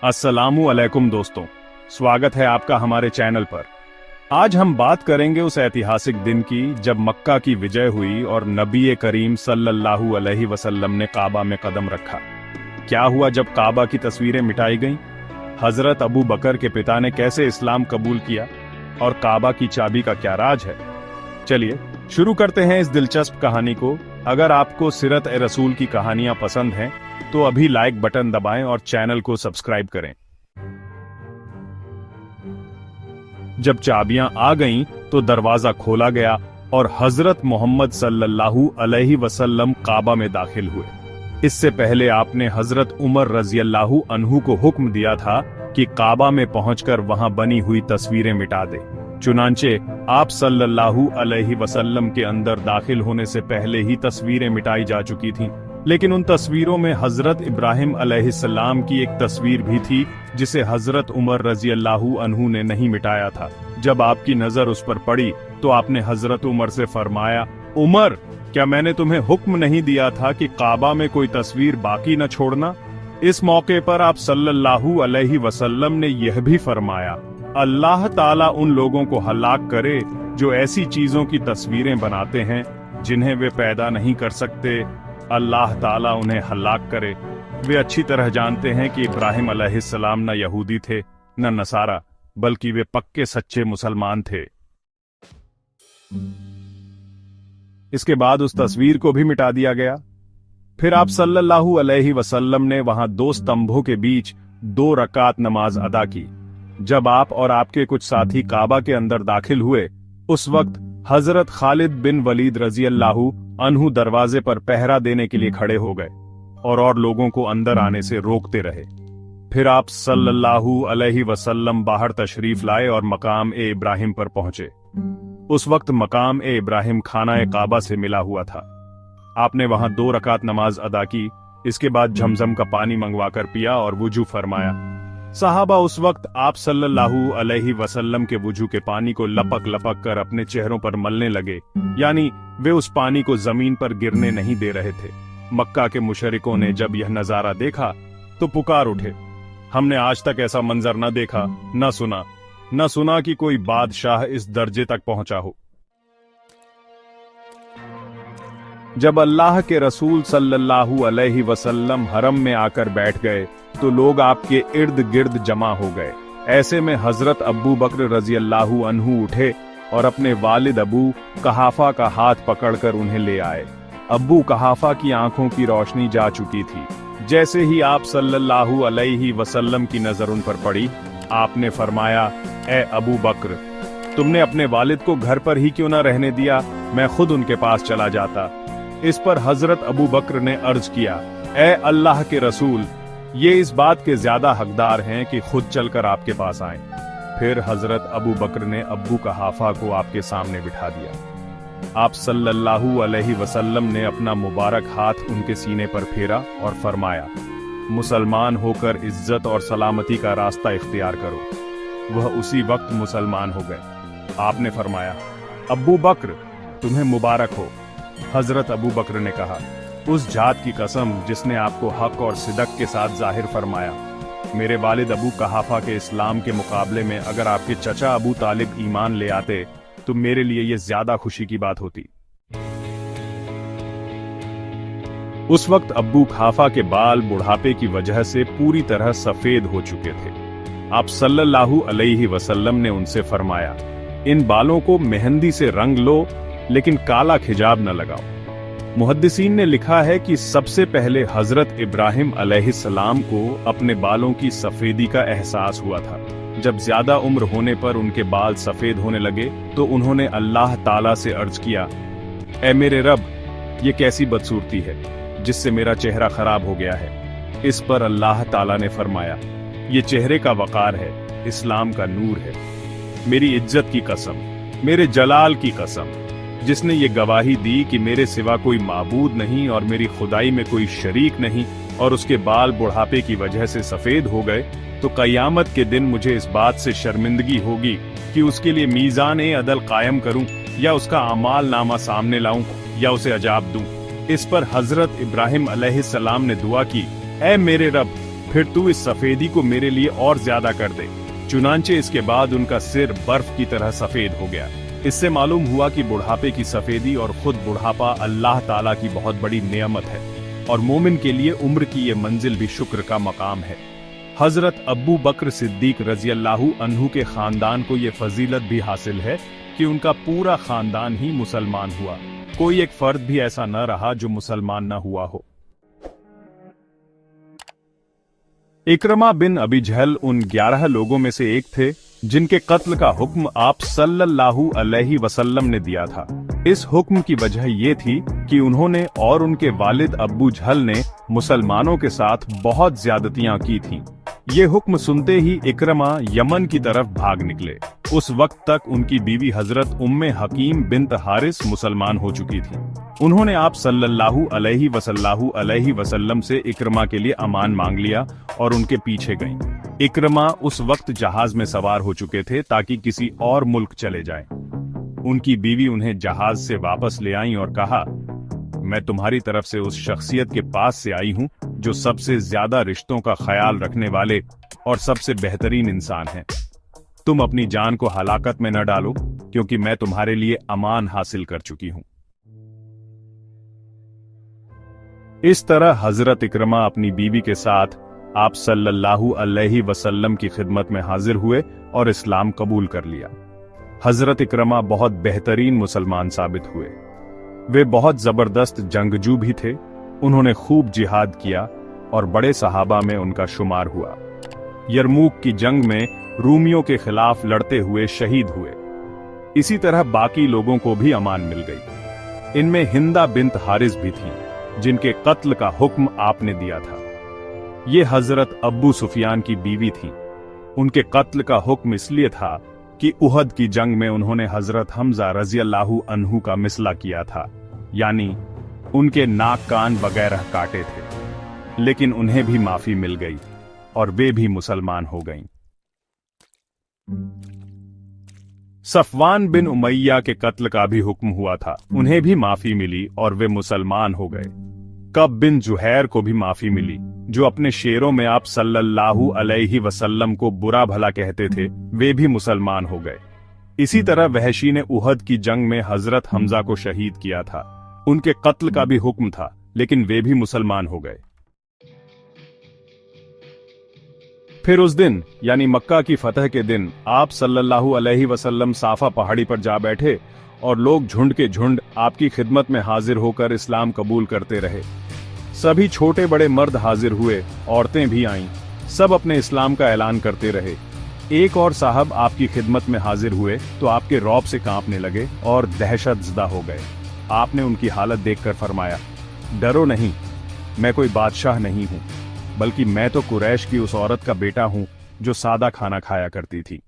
अस्सलामु अलैकुम दोस्तों, स्वागत है आपका हमारे चैनल पर। आज हम बात करेंगे उस ऐतिहासिक दिन की जब मक्का की विजय हुई और नबी करीम सल्लल्लाहु अलैहि वसल्लम ने काबा में कदम रखा। क्या हुआ जब काबा की तस्वीरें मिटाई गईं? हजरत अबू बकर के पिता ने कैसे इस्लाम कबूल किया और काबा की चाबी का क्या राज है? चलिए शुरू करते हैं इस दिलचस्प कहानी को। अगर आपको सीरत ए रसूल की कहानियां पसंद हैं तो अभी लाइक बटन दबाएं और चैनल को सब्सक्राइब करें। जब चाबियां आ गईं तो दरवाजा खोला गया और हजरत मोहम्मद सल्लल्लाहु अलैहि वसल्लम काबा में दाखिल हुए। इससे पहले आपने हजरत उमर रज़ियल्लाहु अन्हु को हुक्म दिया था कि काबा में पहुंचकर वहां बनी हुई तस्वीरें मिटा दे। चुनांचे आप सल्लल्लाहु अलैहि वसल्लम के अंदर दाखिल होने से पहले ही तस्वीरें मिटाई जा चुकी थीं, लेकिन उन तस्वीरों में हजरत इब्राहिम अलैहिस्सलाम की एक तस्वीर भी थी जिसे हजरत उमर रज़ियल्लाहु अन्हु ने नहीं मिटाया था। जब आपकी नजर उस पर पड़ी तो आपने हजरत उमर से फरमाया, उमर, क्या मैंने तुम्हें हुक्म नहीं दिया था कि काबा में कोई तस्वीर बाकी न छोड़ना? इस मौके पर आप सल्लल्लाहु अलैहि वसल्लम ने यह भी फरमाया, अल्लाह ताला उन लोगों को हलाक करे जो ऐसी चीजों की तस्वीरें बनाते हैं जिन्हें वे पैदा नहीं कर सकते। अल्लाह ताला उन्हें हलाक करे। वे अच्छी तरह जानते हैं कि इब्राहिम अलैहिस्सलाम न यहूदी थे न नसारा, बल्कि वे पक्के सच्चे मुसलमान थे। इसके बाद उस तस्वीर को भी मिटा दिया गया। फिर आप सल्लल्लाहु अलैहि वसल्लम ने वहां दो स्तंभों के बीच 2 रकात नमाज अदा की। जब आप और आपके कुछ साथी काबा के अंदर दाखिल हुए, उस वक्त हजरत खालिद बिन वलीद रज़ियल्लाहु अन्हु दरवाजे पर पहरा देने के लिए खड़े हो गए और लोगों को अंदर आने से रोकते रहे। फिर आप सल्लल्लाहु अलैहि वसल्लम बाहर तशरीफ लाए और मकाम ए इब्राहिम पर पहुंचे। उस वक्त मकाम ए इब्राहिम खाना ए काबा से मिला हुआ था। आपने वहां 2 रकात नमाज अदा की। इसके बाद झमझम का पानी मंगवाकर पिया और वुजू फरमाया। सहाबा उस वक्त आप सल्लल्लाहु अलैहि वसल्लम के वुजू के पानी को लपक लपक कर अपने चेहरों पर मलने लगे, यानी वे उस पानी को जमीन पर गिरने नहीं दे रहे थे। मक्का के मुशरिकों ने जब यह नजारा देखा तो पुकार उठे, हमने आज तक ऐसा मंजर न देखा, न सुना कि कोई बादशाह इस दर्जे तक पहुंचा हो। जब अल्लाह के रसूल सल्लल्लाहु अलैहि वसल्लम हरम में आकर बैठ गए तो लोग आपके इर्द गिर्द जमा हो गए। ऐसे में हजरत अबू बकर रज़ियल्लाहु अन्हु उठे और अपने वालिद अबू कहाफा का हाथ पकड़कर उन्हें ले आए। अबू कहाफा की आंखों की रोशनी जा चुकी थी। जैसे ही आप सल्लल्लाहु अलैहि वसल्लम की नजर उन पर पड़ी, आपने फरमाया, ए अबू बकर, तुमने अपने वालिद को घर पर ही क्यों न रहने दिया? मैं खुद उनके पास चला जाता। इस पर हजरत अबू बकर ने अर्ज किया, ए अल्लाह के रसूल, ये इस बात के ज्यादा हकदार हैं कि खुद चलकर आपके पास आएं। फिर हजरत अबू बकर ने अब्बू कहाफा को आपके सामने बिठा दिया। आप सल्लल्लाहु अलैहि वसल्लम ने अपना मुबारक हाथ उनके सीने पर फेरा और फरमाया, मुसलमान होकर इज्जत और सलामती का रास्ता इख्तियार करो। वह उसी वक्त मुसलमान हो गए। आपने फरमाया, अब्बू बकर, तुम्हें मुबारक हो। हजरत अबू बकर ने कहा, उस जात की कसम जिसने आपको हक और सिदक के साथ जाहिर फरमाया, मेरे वालिद अबू कहाफा के इस्लाम के मुकाबले में अगर आपके चचा अबू तालिब ईमान ले आते तो मेरे लिए यह ज्यादा खुशी की बात होती। उस वक्त अबू कहाफा के बाल बुढ़ापे की वजह से पूरी तरह सफेद हो चुके थे। आप सल्लल्लाहु अलैहि वसल्लम ने उनसे फरमाया, इन बालों को मेहंदी से रंग लो, लेकिन काला खिजाब न लगाओ। मुहद्दिसीन ने लिखा है कि सबसे पहले हजरत इब्राहिम अलैहिस्सलाम को अपने बालों की सफेदी का एहसास हुआ था। जब ज्यादा उम्र होने पर उनके बाल सफेद होने लगे तो उन्होंने अल्लाह ताला से अर्ज किया, ऐ मेरे रब, ये कैसी बदसूरती है जिससे मेरा चेहरा खराब हो गया है। इस पर अल्लाह ताला ने फरमाया, ये चेहरे का वकार है, इस्लाम का नूर है। मेरी इज्जत की कसम, मेरे जलाल की कसम, जिसने ये गवाही दी कि मेरे सिवा कोई माबूद नहीं और मेरी खुदाई में कोई शरीक नहीं, और उसके बाल बुढ़ापे की वजह से सफेद हो गए, तो कयामत के दिन मुझे इस बात से शर्मिंदगी होगी कि उसके लिए मीज़ान ए अदल कायम करूं या उसका अमाल नामा सामने लाऊं या उसे अजाब दूं। इस पर हजरत इब्राहिम अलैहिस्सलाम ने दुआ की, ऐ मेरे रब, फिर तू इस सफेदी को मेरे लिए और ज्यादा कर दे। चुनांचे इसके बाद उनका सिर बर्फ की तरह सफेद हो गया। इससे मालूम हुआ कि बुढ़ापे की सफेदी और खुद बुढ़ापा अल्लाह ताला की बहुत बड़ी नेमत है और मोमिन के लिए उम्र की ये मंजिल भी शुक्र का मकाम है। हजरत अब्बू बकर सिद्दीक रज़ियल्लाहु अन्हु के खानदान को ये फजीलत भी हासिल है कि उनका पूरा खानदान ही मुसलमान हुआ। कोई एक फर्द भी ऐसा न रहा जो मुसलमान न हुआ हो। इकरमा बिन अबी जहल उन 11 लोगों में से एक थे जिनके कत्ल का हुक्म आप सल्लल्लाहु अलैहि वसल्लम ने दिया था। इस हुक्म की वजह ये थी कि उन्होंने और उनके वालिद अब्बू जहल ने मुसलमानों के साथ बहुत ज्यादतियां की थीं। ये हुक्म सुनते ही इकरमा यमन की तरफ भाग निकले। उस वक्त तक उनकी बीवी हजरत उम्मे हकीम बिन्त हारिस मुसलमान हो चुकी थी। उन्होंने आप सल्लल्लाहु अलैहि वसल्लम से इकरमा के लिए अमान मांग लिया और उनके पीछे गईं। इकरमा उस वक्त जहाज में सवार हो चुके थे ताकि किसी और मुल्क चले जाएं। उनकी बीवी उन्हें जहाज से वापस ले आईं और कहा, मैं तुम्हारी तरफ से उस शख्सियत के पास से आई हूं जो सबसे ज्यादा रिश्तों का ख्याल रखने वाले और सबसे बेहतरीन इंसान हैं। तुम अपनी जान को हलाकत में न डालो क्योंकि मैं तुम्हारे लिए अमान हासिल कर चुकी हूं। इस तरह हजरत इकरमा अपनी बीवी के साथ आप सल्लल्लाहु अलैहि वसल्लम की खिदमत में हाजिर हुए और इस्लाम कबूल कर लिया। हजरत इकरमा बहुत बेहतरीन मुसलमान साबित हुए। वे बहुत जबरदस्त जंगजू भी थे। उन्होंने खूब जिहाद किया और बड़े सहाबा में उनका शुमार हुआ। यरमूक की जंग में रूमियों के खिलाफ लड़ते हुए शहीद हुए। इसी तरह बाकी लोगों को भी अमान मिल गई। इनमें हिंदा बिन्त हारिस भी थी जिनके कत्ल का हुक्म आपने दिया था। ये हजरत अब्बू सुफियान की बीवी थीं। उनके कत्ल का हुक्म इसलिए था कि उहद की जंग में उन्होंने हजरत हमजा रज़ियल्लाहु अन्हु का मिसला किया था, यानी उनके नाक कान वगैरह काटे थे, लेकिन उन्हें भी माफी मिल गई और वे भी मुसलमान हो गईं। सफवान बिन उमैया के कत्ल का भी हुक्म हुआ था। उन्हें भी माफी मिली और वे मुसलमान हो गए। कब बिन जुहैर को भी माफी मिली, जो अपने शेरों में आप सल्लल्लाहु अलैहि वसल्लम को बुरा भला कहते थे। वे भी मुसलमान हो गए। इसी तरह वहशी ने उहद की जंग में हजरत हमजा को शहीद किया था। उनके कत्ल का भी हुक्म था, लेकिन वे भी मुसलमान हो गए। फिर उस दिन यानी मक्का की फतह के दिन आप सल्लल्लाहु अलैहि वसल्लम साफा पहाड़ी पर जा बैठे और लोग झुंड के झुंड आपकी खिदमत में हाजिर होकर इस्लाम कबूल करते रहे। सभी छोटे बड़े मर्द हाजिर हुए, औरतें भी आईं। सब अपने इस्लाम का ऐलान करते रहे। एक और साहब आपकी खिदमत में हाजिर हुए तो आपके रौब से कांपने लगे और दहशतज़दा हो गए। आपने उनकी हालत देखकर फरमाया, डरो नहीं, मैं कोई बादशाह नहीं हूं, बल्कि मैं तो कुरैश की उस औरत का बेटा हूं जो सादा खाना खाया करती थी।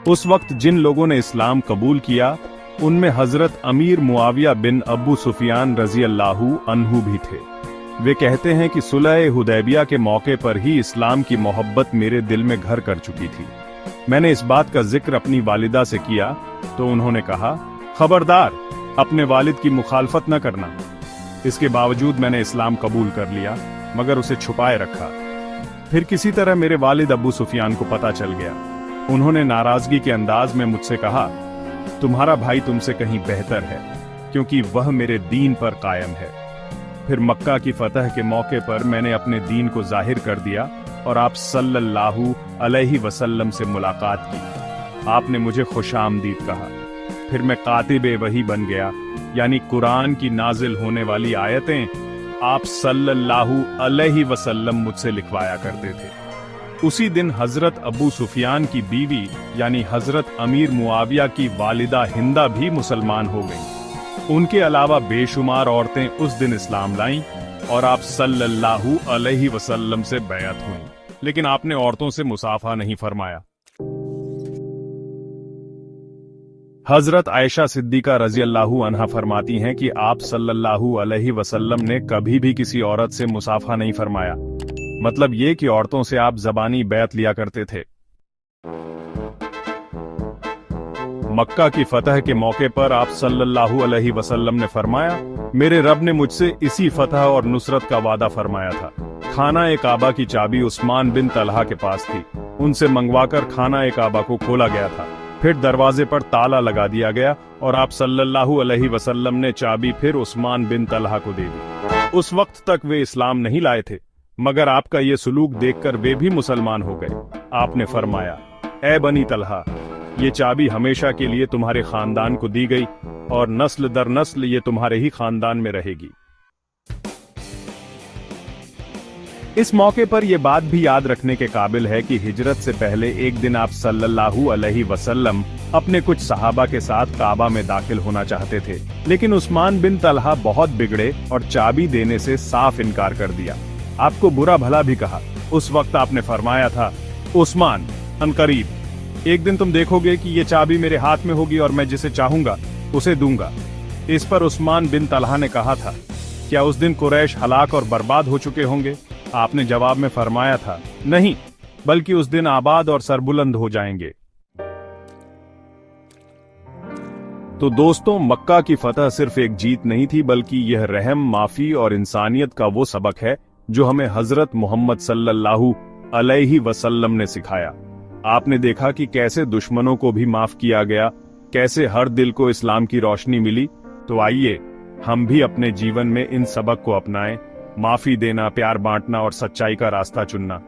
उस वक्त जिन लोगों ने इस्लाम कबूल किया उनमें हजरत अमीर मुआविया बिन अब्बू सुफियान रज़ियल्लाहु अन्हु भी थे। वे कहते हैं कि सुलह हुदैबिया के मौके पर ही इस्लाम की मोहब्बत मेरे दिल में घर कर चुकी थी। मैंने इस बात का जिक्र अपनी वालिदा से किया तो उन्होंने कहा, खबरदार, अपने वालिद की मुखालफत न करना। इसके बावजूद मैंने इस्लाम कबूल कर लिया, मगर उसे छुपाए रखा। फिर किसी तरह मेरे वालिद अब्बू सुफियान को पता चल गया। उन्होंने नाराजगी के अंदाज में मुझसे कहा, तुम्हारा भाई तुमसे कहीं बेहतर है, क्योंकि वह मेरे दीन पर कायम है। फिर मक्का की फतह के मौके पर मैंने अपने दीन को जाहिर कर दिया और आप सल्लल्लाहु अलैहि वसल्लम से मुलाकात की। आपने मुझे खुशामदीद कहा। फिर मैं कातिबे वही बन गया, यानी कुरान की नाजिल होने वाली आयतें आप सल्लल्लाहु अलैहि वसल्लम मुझसे लिखवाया करते थे। उसी दिन हजरत अबू सुफियान की बीवी यानी हजरत अमीर मुआविया की वालिदा हिंदा भी मुसलमान हो गईं। उनके अलावा बेशुमार औरतें उस दिन इस्लाम लाईं और आप सल्लल्लाहु अलैहि वसल्लम से बैअत हुईं, लेकिन आपने औरतों से मुसाफा नहीं फरमाया। हजरत आयशा सिद्दीका रज़ियल्लाहु अन्हा फरमाती हैं कि आप सल्लल्लाहु अलैहि वसल्लम ने कभी भी किसी औरत से मुसाफा नहीं फरमाया। मतलब ये कि औरतों से आप ज़बानी बैत लिया करते थे। मक्का की फतह के मौके पर आप सल्लल्लाहु अलैहि वसल्लम ने फरमाया, मेरे रब ने मुझसे इसी फतह और नुसरत का वादा फरमाया था। खाना ए काबा की चाबी उस्मान बिन तलहा के पास थी। उनसे मंगवाकर खाना ए काबा को खोला गया था। फिर दरवाजे पर ताला लगा दिया गया और आप सल्लल्लाहु अलैहि वसल्लम ने चाबी फिर उस्मान बिन तलहा को दे दी। उस वक्त तक वे इस्लाम नहीं लाए थे, मगर आपका ये सुलूक देखकर वे भी मुसलमान हो गए। आपने फरमाया, ए बनी तलहा, ये चाबी हमेशा के लिए तुम्हारे खानदान को दी गई और नस्ल दर नस्ल ये तुम्हारे ही खानदान में रहेगी। इस मौके पर यह बात भी याद रखने के काबिल है कि हिजरत से पहले एक दिन आप सल्लल्लाहु अलैहि वसल्लम अपने कुछ सहाबा के साथ काबा में दाखिल होना चाहते थे, लेकिन उस्मान बिन तलहा बहुत बिगड़े और चाबी देने से साफ इनकार कर दिया। आपको बुरा भला भी कहा। उस वक्त आपने फरमाया था, उस्मान, अनकरीब एक दिन तुम देखोगे कि ये चाबी मेरे हाथ में होगी और मैं जिसे चाहूंगा उसे दूंगा। इस पर उस्मान बिन तलहा ने कहा था, क्या उस दिन कुरैश हलाक और बर्बाद हो चुके होंगे? आपने जवाब में फरमाया था, नहीं, बल्कि उस दिन आबाद और सरबुलंद हो जाएंगे। तो दोस्तों, मक्का की फतह सिर्फ एक जीत नहीं थी, बल्कि यह रहम, माफी और इंसानियत का वो सबक है जो हमें हजरत मोहम्मद सल्लल्लाहु अलैहि वसल्लम ने सिखाया। आपने देखा कि कैसे दुश्मनों को भी माफ किया गया, कैसे हर दिल को इस्लाम की रोशनी मिली। तो आइए हम भी अपने जीवन में इन सबक को अपनाएं, माफी देना, प्यार बांटना और सच्चाई का रास्ता चुनना।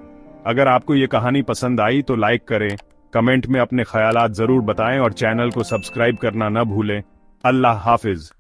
अगर आपको ये कहानी पसंद आई तो लाइक करें, कमेंट में अपने ख्यालात जरूर बताएं और चैनल को सब्सक्राइब करना न भूलें। अल्लाह हाफिज।